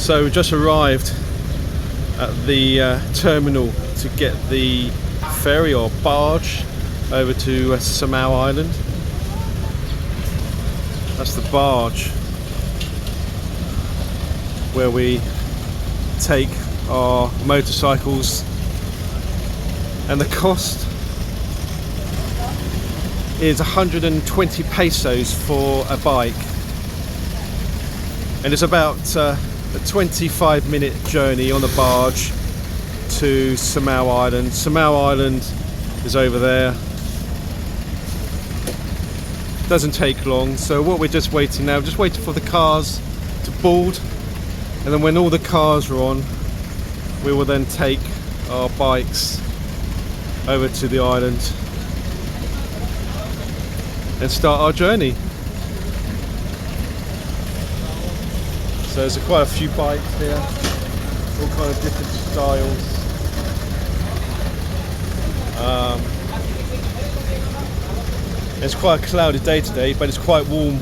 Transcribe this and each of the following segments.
So we just arrived at the terminal to get the ferry or barge over to Samal Island. That's the barge where we take our motorcycles, and the cost is 120 pesos for a bike, and it's about a 25-minute journey on the barge to Samal Island. Samal Island is over there. Doesn't take long, so what we're just waiting now, just waiting for the cars to board, and then when all the cars are on, we will then take our bikes over to the island and start our journey. So there's quite a few bikes here, all kind of different styles. It's quite a cloudy day today, but it's quite warm.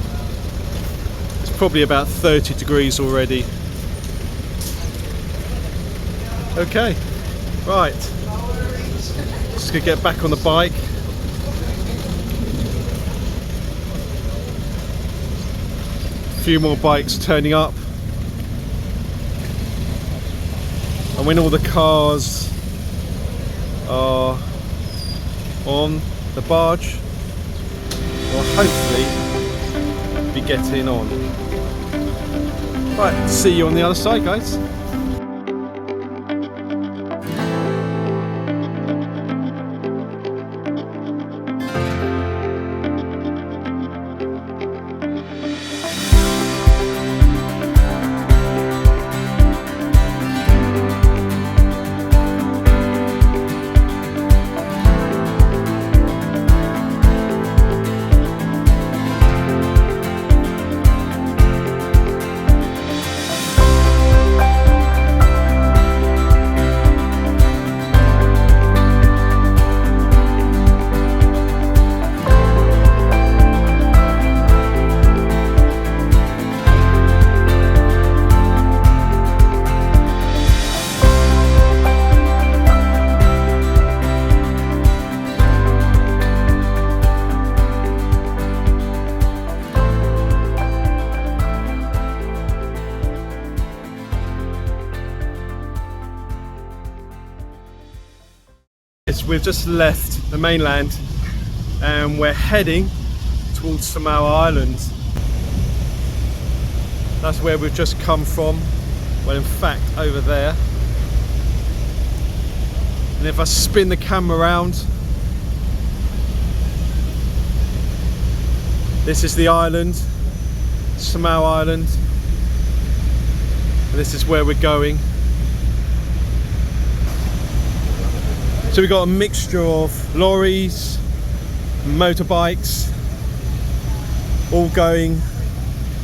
It's probably about 30 degrees already. Okay, right. Just gonna get back on the bike. A few more bikes turning up. And when all the cars are on the barge, we'll hopefully be getting on. Right, see you on the other side, guys. We've just left the mainland and we're heading towards Samal Island. That's where we've just come from. Well, in fact, over there. And if I spin the camera around, this is the island, Samal Island, and this is where we're going. So we've got a mixture of lorries, motorbikes, all going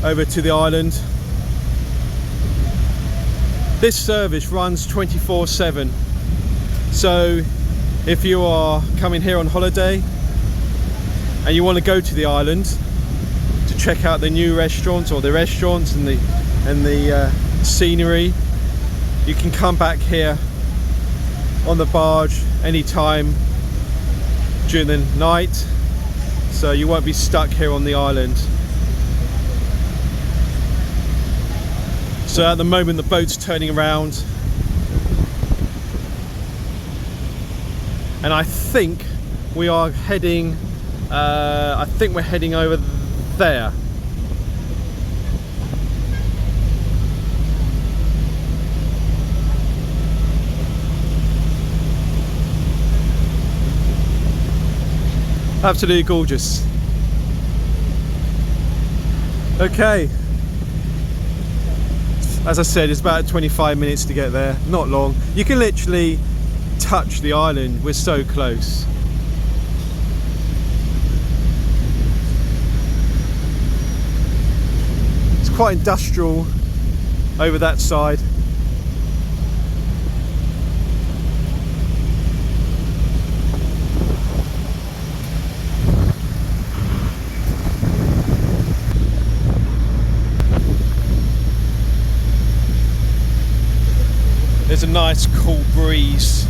over to the island. This service runs 24/7. So if you are coming here on holiday and you want to go to the island to check out the new restaurants or the restaurants and the scenery, you can come back here on the barge anytime during the night, so you won't be stuck here on the island. So at the moment the boat's turning around, and I think we are heading we're heading over there. Absolutely gorgeous. Okay, as I said, it's about 25 minutes to get there, not long. You can literally touch the island, we're so close. It's quite industrial over that side. there's a nice cool breeze.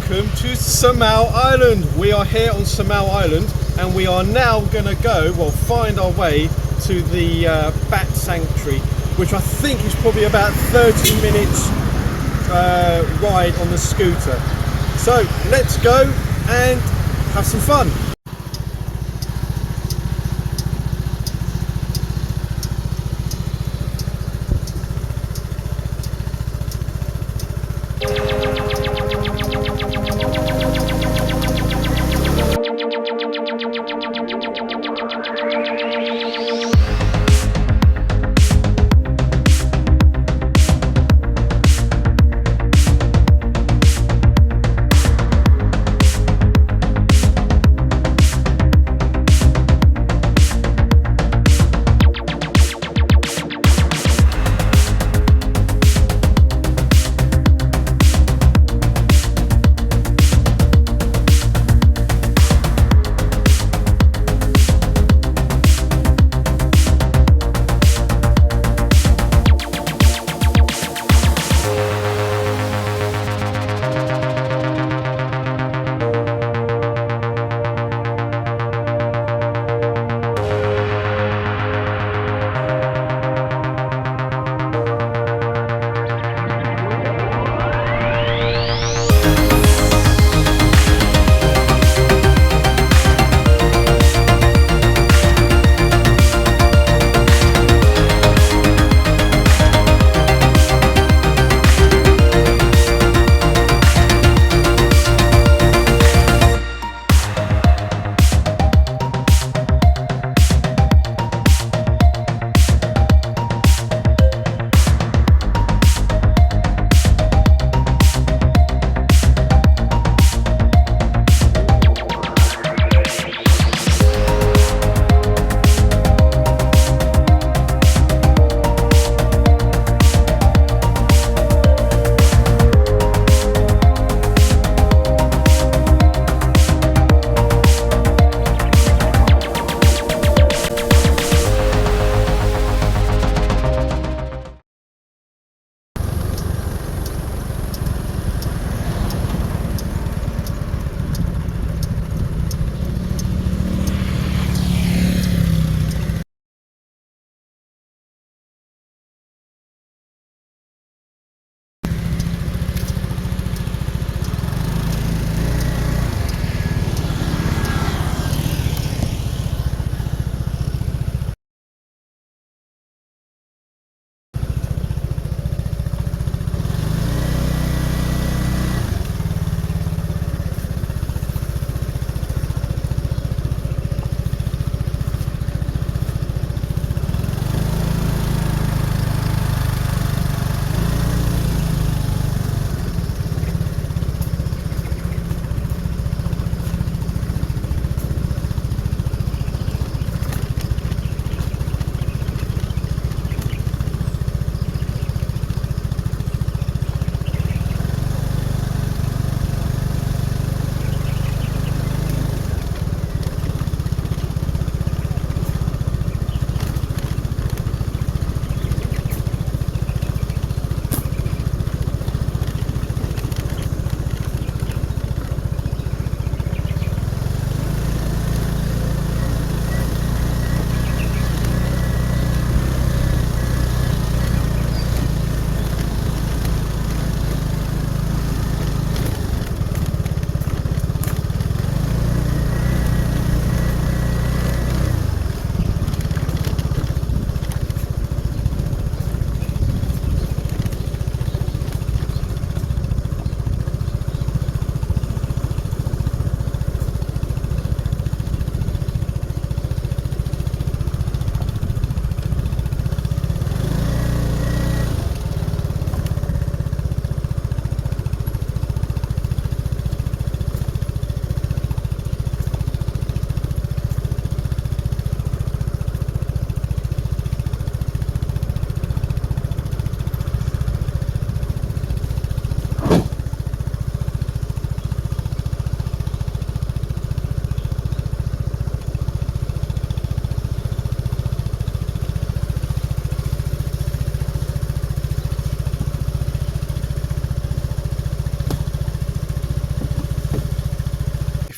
welcome to Samal Island. We are here on Samal Island and we are now going to find our way to the Bat Sanctuary, which I think is probably about 30 minutes ride on the scooter. So let's go and have some fun.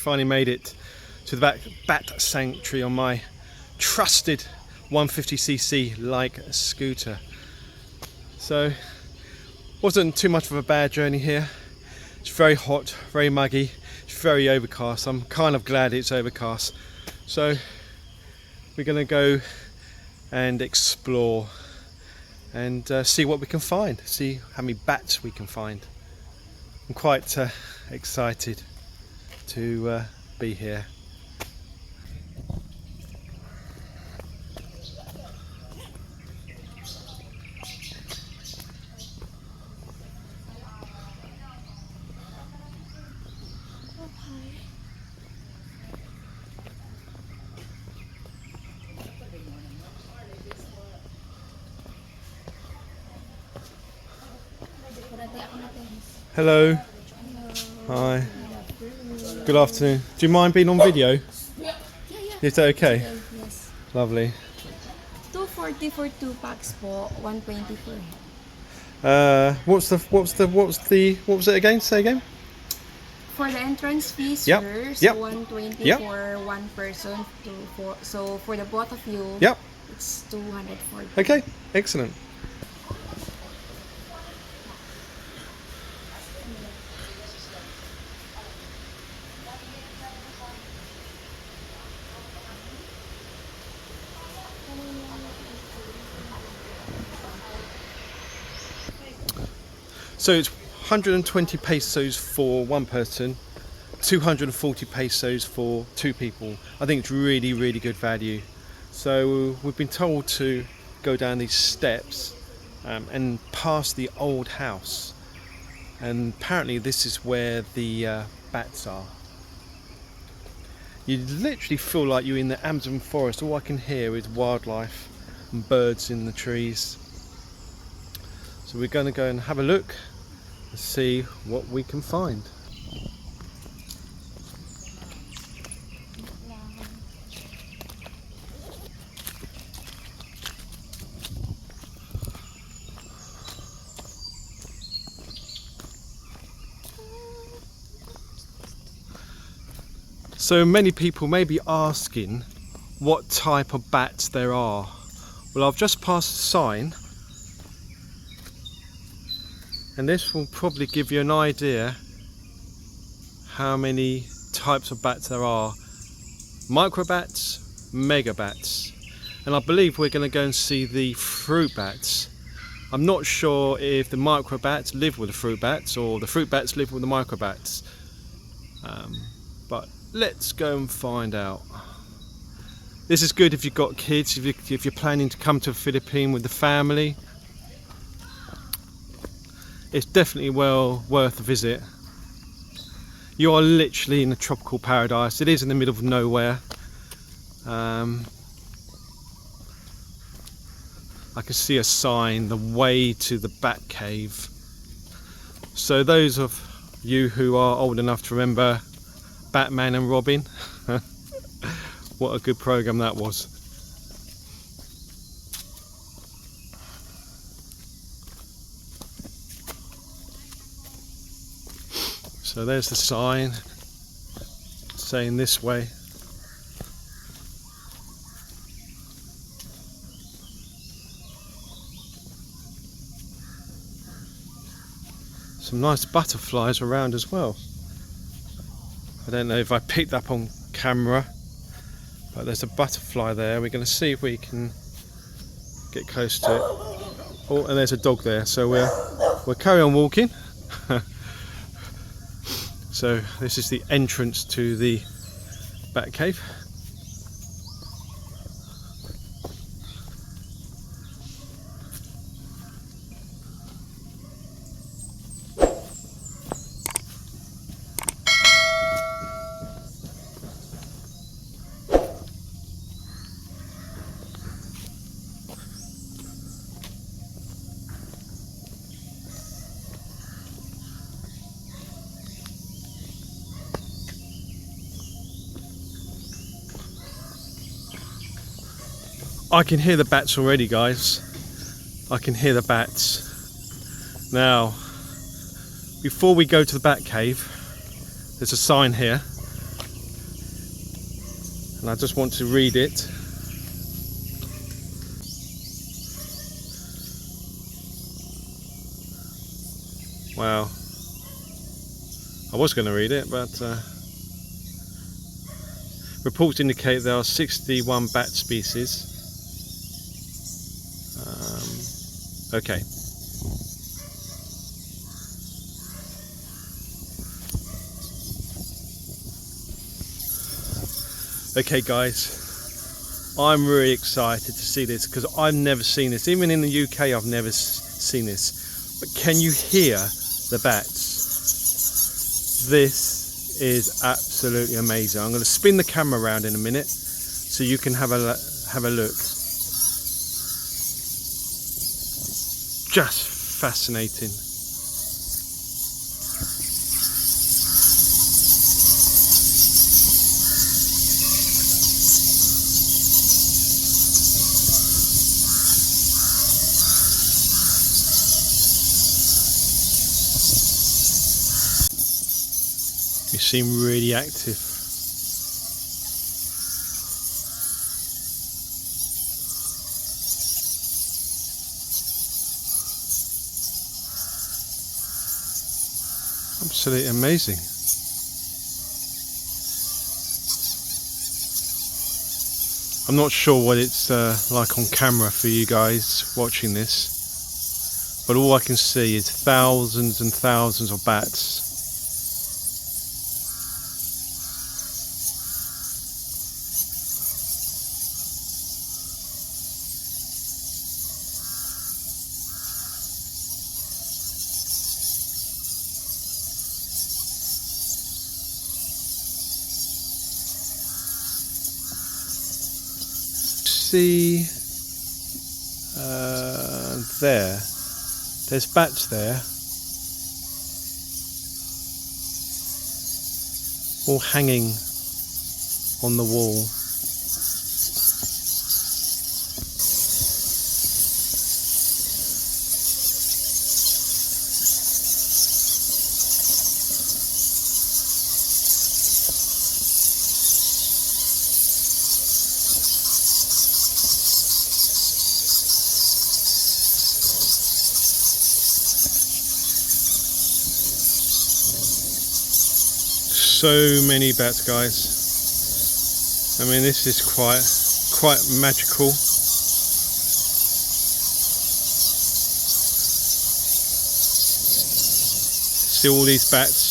finally made it to the Bat Sanctuary on my trusted 150cc like scooter. So wasn't too much of a bad journey here. It's very hot, very muggy, it's very overcast. I'm kind of glad it's overcast. So we're gonna go and explore and see what we can find, see how many bats we can find. I'm quite excited to be here. Hello. Hi. Good afternoon. Do you mind being on video? Yeah. Is that okay? Yes. Lovely. 240 for 2 packs po, 120 per head. What was it again? Say again. For the entrance fees, Yep. sir, so Yep. 120 Yep. for one person. So for the both of you, Yep. it's 240. Okay. Excellent. So it's 120 pesos for one person, 240 pesos for two people. I think it's really, really good value. So we've been told to go down these steps and past the old house. And apparently this is where the bats are. You literally feel like you're in the Amazon forest. All I can hear is wildlife and birds in the trees. So we're going to go and have a look and see what we can find. So many people may be asking what type of bats there are. Well, I've just passed a sign, and this will probably give you an idea how many types of bats there are. Micro bats, mega bats, and I believe we're going to go and see the fruit bats. I'm not sure if the micro bats live with the fruit bats or the fruit bats live with the micro bats, but let's go and find out. This is good if you've got kids, if you're planning to come to the Philippines with the family. It's definitely well worth a visit. You are literally in a tropical paradise. It is in the middle of nowhere. I can see a sign, the way to the Bat Cave. So those of you who are old enough to remember Batman and Robin, what a good program that was. So there's the sign saying this way. Some nice butterflies around as well. I don't know if I picked up on camera, but there's a butterfly there. We're going to see if we can get close to it. Oh, and there's a dog there. So we'll carry on walking. So this is the entrance to the Bat Cave. I can hear the bats already, guys. I can hear the bats. Now, before we go to the Bat Cave, there's a sign here. and I just want to read it. Wow. I was going to read it, but reports indicate there are 61 bat species. Okay. Okay guys, I'm really excited to see this because I've never seen this. Even in the UK I've never seen this. But can you hear the bats? This is absolutely amazing. I'm going to spin the camera around in a minute so you can have a look. Just fascinating. You seem really active. Absolutely amazing. I'm not sure what it's like on camera for you guys watching this, but all I can see is thousands and thousands of bats. See there's bats there, all hanging on the wall. So many bats, guys. I mean, this is quite magical. See all these bats.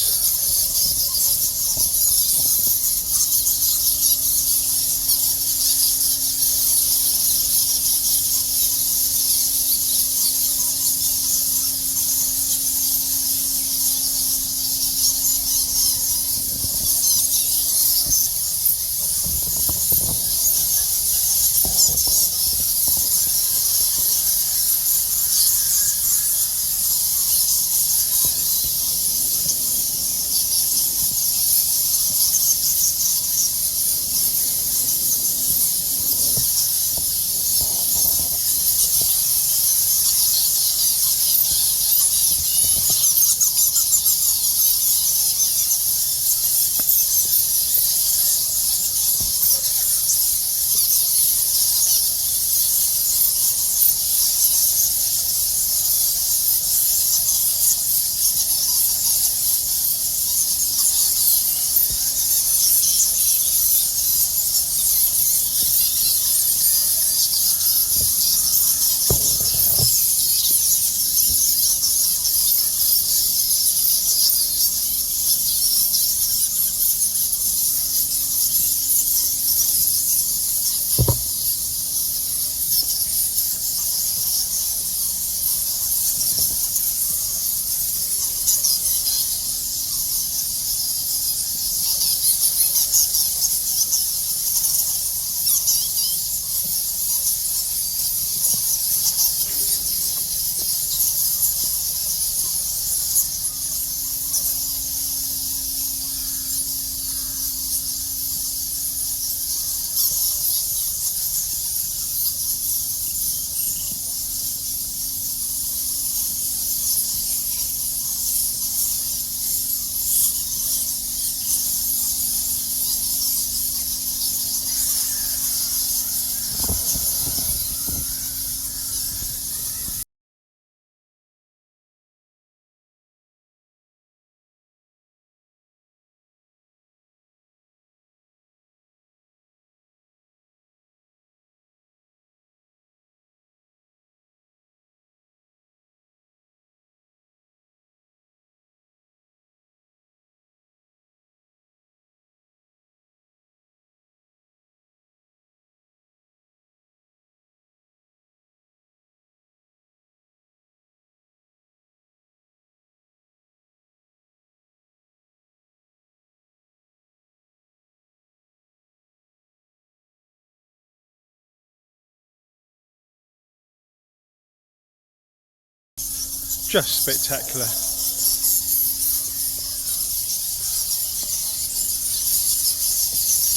Just spectacular.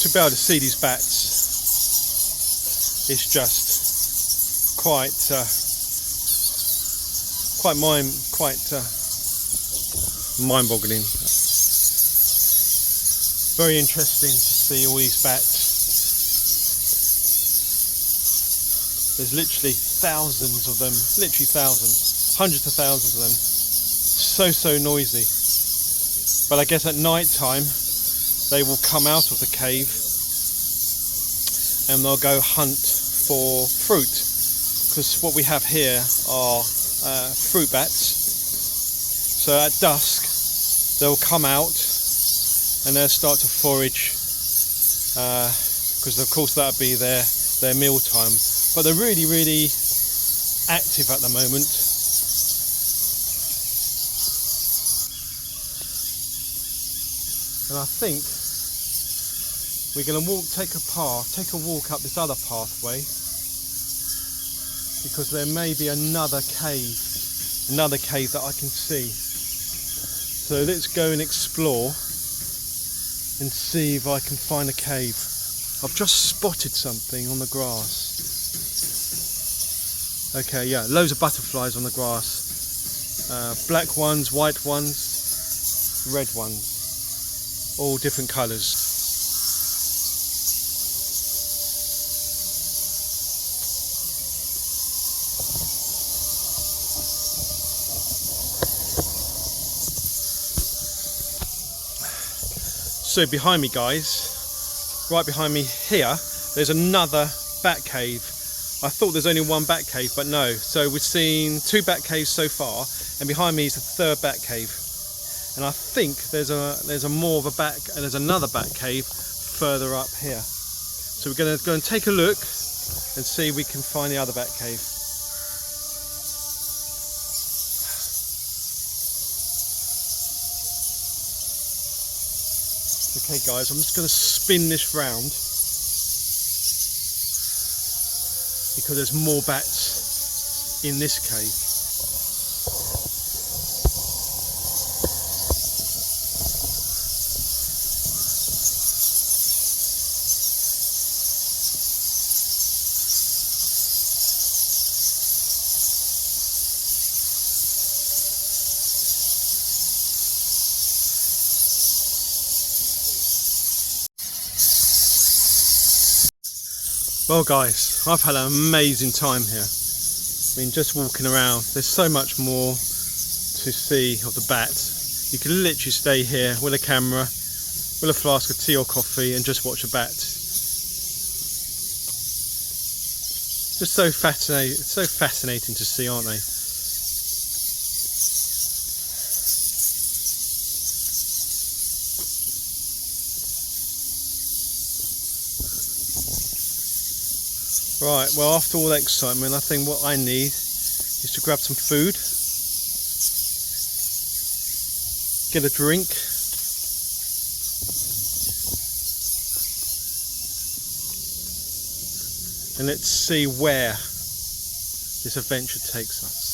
To be able to see these bats is just quite mind-boggling. Very interesting to see all these bats. There's literally thousands of them, literally thousands, hundreds of thousands of them. So noisy. But I guess at night time they will come out of the cave and they'll go hunt for fruit, because what we have here are fruit bats. So at dusk they'll come out and they'll start to forage, because of course that'll be their meal time. But they're really active at the moment. And I think we're going to take a walk up this other pathway, because there may be another cave that I can see. So let's go and explore and see if I can find a cave. I've just spotted something on the grass. Okay, yeah, loads of butterflies on the grass. Black ones, white ones, red ones, all different colours. So behind me, guys, right behind me here, there's another bat cave. I thought there's only one bat cave, but no. So we've seen 2 bat caves so far, and behind me is the 3rd bat cave. And I think there's another bat cave further up here. So we're going to go and take a look and see if we can find the other bat cave. Okay guys, I'm just going to spin this round, because there's more bats in this cave. Well guys, I've had an amazing time here. I mean, just walking around, there's so much more to see of the bats. You can literally stay here with a camera, with a flask of tea or coffee, and just watch a bat. Just so fascinating to see, aren't they? Right, well, after all that excitement, I think what I need is to grab some food, get a drink, and let's see where this adventure takes us.